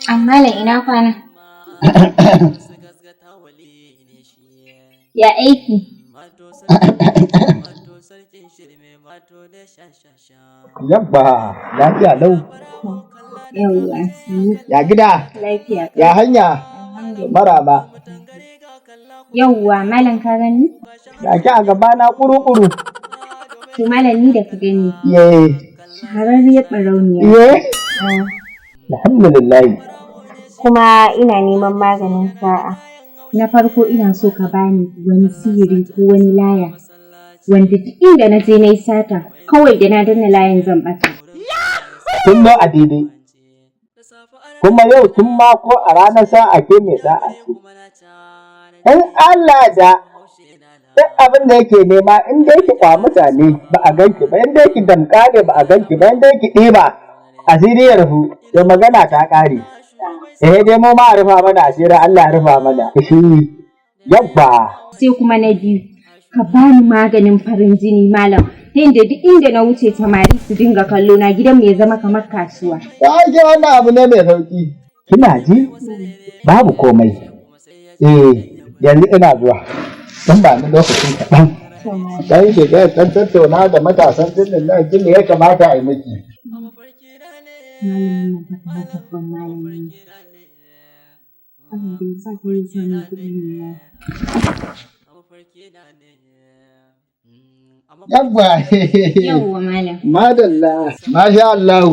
Amma la ina kwana. Ya aiki. Yabba, lafiya lau. Yawwa. Ya gida? Lafiya. Ya hanya? Maraba. Yawwa, malam ka gani? Ya ki a gaba na kuru-kuru. To malam ni da ka gani. Ye. Shahararriyar ɓarauniya. Ye. Alhamdulillah. Kuma ina neman maganin sa'a. Na farko ina so ka bani wani sihiri ko wani laya. Wanda duk inda na je na yi sata, kawai da na danna layin zan ɓata. Kun zo a daidai. Kuma yau tun mako a ranar sa'a ke mai sa'a ce. In Allah da duk abin da yake nema in dai ki kwa mutane ba a ganki ba, in dai ki damƙa ne ba a ganki ba, in dai ki ɗiba asiri ya rufu, to magana ta ƙare. Dai mu ma a rufa mana asiri Allah ya rufa mana. Shi yabba. Sai kuma na biyu, ka bani maganin farin jini malam. Yadda duk inda na wuce samari su dinga kallo na gidan ya zama kamar kasuwa. Ta ake wannan abu ne mai sauƙi. Kina ji? Babu komai. Yanzu ina zuwa. Dan ba ni lokacin kaɗan. Sai ke ga ɗan tattauna da matasan tunan nan kin ya kamata a yi miki. Malamin nan ta babban malami. Abin da ya sa ka yi sani kuɗin nan. Yabba. Yawwa malam. Madalla. Masha Allah.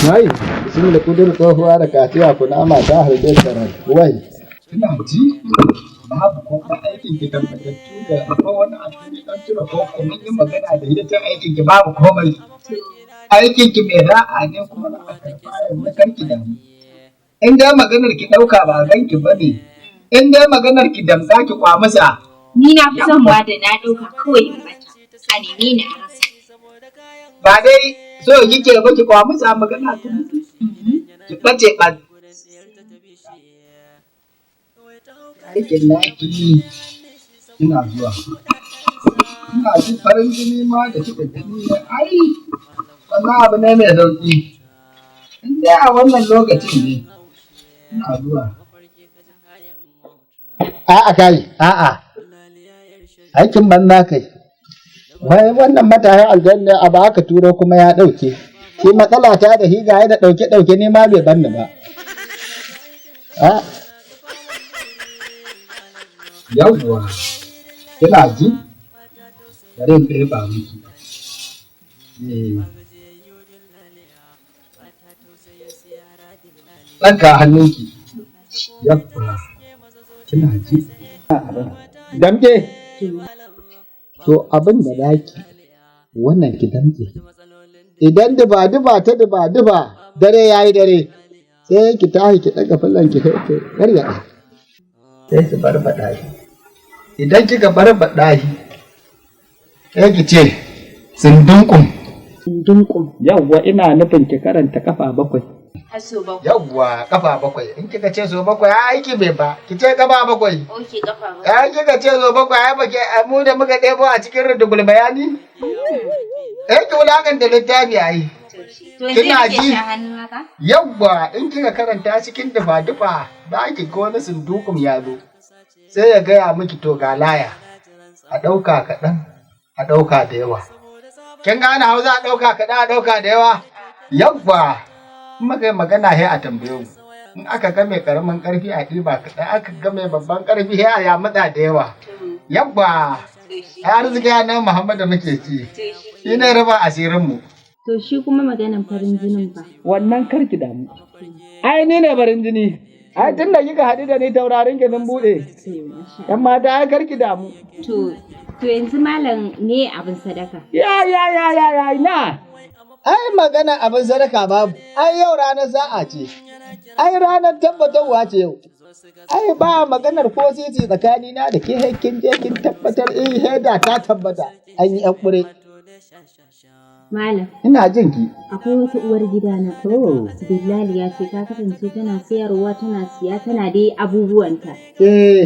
Wai, sun da kudur tsohuwa da kaciya kuna mata harbe tsarar. Wai, kina ji? Babu kuma aikin ki tabbatattu da akwai wani abu ne dan tura ko mun yi magana da ita aikin ki babu komai. Aikin ki mai ra'a ne kuma na karɓa karki da mu. In dai maganar ki ɗauka ba ganki ba ne. In dai maganar ki damza ki kwamusa. Ni na fi son ba da na ɗauka kawai in bata. A neme ni a rasa. Ba dai so kike ba ki kwamusa magana ta mutu. Ki ɓace ɓan. Aikin naki ina zuwa. Ina jin farin jini ma da kika gani ne ai wannan abu ne mai sauki. In dai a wannan lokacin ne ina zuwa. A'a kai, a'a. Aikin banza kai. Wai wannan matayin aljanna a ba aka turo kuma ya ɗauke. Shi matsala ta da higa da ɗauke ne ma bai banni ba. Yawwa, kina ji? Bari in ɗaya ba miki. Ɗanka hannunki. Yawwa, kina ji? Damke? To abin da zaki wannan ki damke. Idan duba ta duba dare yayi dare sai ki tashi ki ɗaga fulan ki gargaɗa. Sai ki barbaɗa shi. Idan kika barbaɗa shi, sai ki ce sundunkum. Sundunkum. Yawwa ina nufin ki karanta kafa 7. Haso 7. Yawwa kafa 7. In kika ce so 7 ya aiki bai ba. Ki ce kafa 7. Oke kafa 7. Ya kika ce so 7 ya bake mu da muka ɗebo a cikin rudugul bayani. Ki wulakanta littafi ayi. Kina ji? Yawwa in kika karanta cikin dufa za ki ga wani sundukum ya zo. Sai ya gaya miki to ga laya. A ɗauka kaɗan, a ɗauka da yawa. Kin gane Hausa a ɗauka kaɗan, a ɗauka da yawa? Yawwa in muka yi magana sai a tambaye mu. In aka ga mai ƙaramin ƙarfi a ɗiba kaɗan, aka ga mai babban ƙarfi sai a yamutsa da yawa. Yawwa ai arziki ya nan Muhammadu muke ci. Shi ne raba asirinmu. To shi kuma maganan farin jinin ba. Wannan karki damu. Ai ni ne farin jini. Ai tun da kika haɗu da ni taurarin ki sun buɗe. Yan mata ai karki damu. To yanzu malam ne abin sadaka. Ya na. Ai magana abin sadaka babu. Ai yau ranar sa'a ce. Ai ranar tabbatarwa ce yau. Ai ba maganar ko sisi tsakanina da ke kin je kin tabbatar heda ta tabbata an yi ƴan ƙure. Malam. Ina jin ki. Akwai wata uwar gida na. Billali ya ce ta kasance tana sayarwa tana siya tana dai abubuwanta.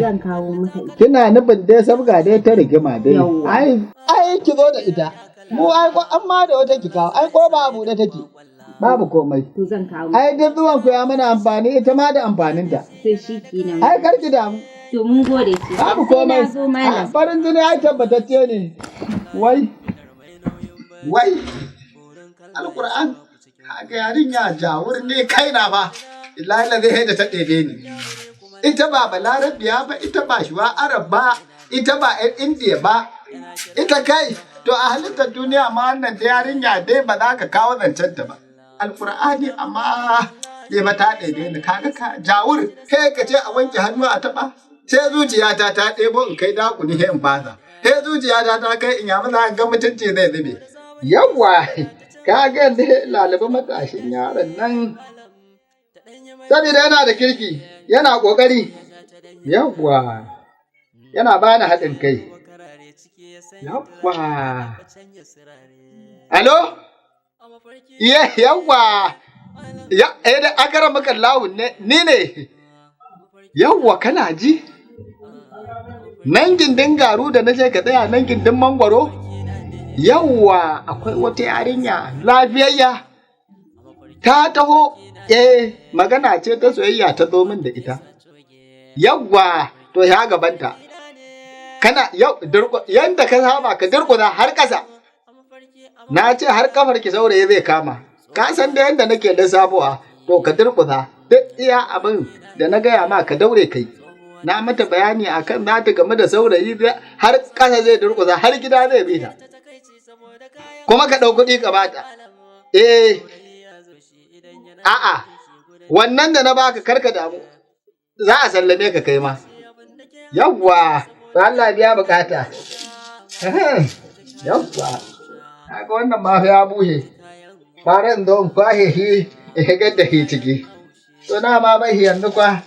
Zan kawo mata ita. Kina nufin dai sabga dai ta rigima dai. Ai ki zo da ita. Mu ai ko amma da wata ki kawo. Ai ko ba abu da take. Babu komai. To zan kawo. Ai duk zuwan ku ya mana amfani ita ma da amfaninta. Sai shi kenan. Ai karki damu. To mun gode ce. Babu komai. Sai na zo malam. Farin jini ai tabbatacce ne. Wai. Alƙur'an. Kaga yarinya jawur ne kaina ba. Lala zai da ta ɗebe ni. Ita ba Balarabiya ba, ita ba shuwa Arab ba, ita ba ‘yan Indiya ba. Ita kai, to a halittar duniya ma wannan ta yarinya dai ba za ka kawo zancenta ba. Alƙur'ani amma zai mata ɗebe ni. Kaga ka jawur, he ka ce a wanke hannu a taɓa. Sai zuciyata ta ɗebo in kai dakuni he in fasa. Sai zuciyata ta kai in yamu za ga mutunci zai zube. Yawwa, ka ga da lalaba matashin yaron nan. Saboda yana da kirki, yana ƙoƙari. Yawwa, yana bani haɗin kai. Yawwa. Alo? Yawwa. Da akara maka lawun ne, ni ne. Yawwa, kana ji? Nan gindin garu da na ce ka tsaya nan gindin mangwaro? Yawwa, akwai wata yarinya lafiyayya. Ta taho, magana ce ta soyayya ta zo min da ita. Yawwa, to ya gabanta. Kana yanda ka saba ka durƙuza har ƙasa. Na ce har kafar ki saurayi zai kama. Ka san da yanda nake lissafowa, to ka durƙuza. Duk iya abin da na gaya ma ka daure kai. Na mata bayani akan za ta game da saurayi har ƙasa zai durƙuza har gida zai bi ta. Kuma ka ɗau kuɗi ka bata. A'a, wannan da na baka karka damu, za a sallame ka kai ma. Yawwa, Allah biya bukata. Yawwa, haka wannan ma ya buhe. Fara in zo in kwahe shi, in shigar da shi ciki. To na ma bai yanzu kwa.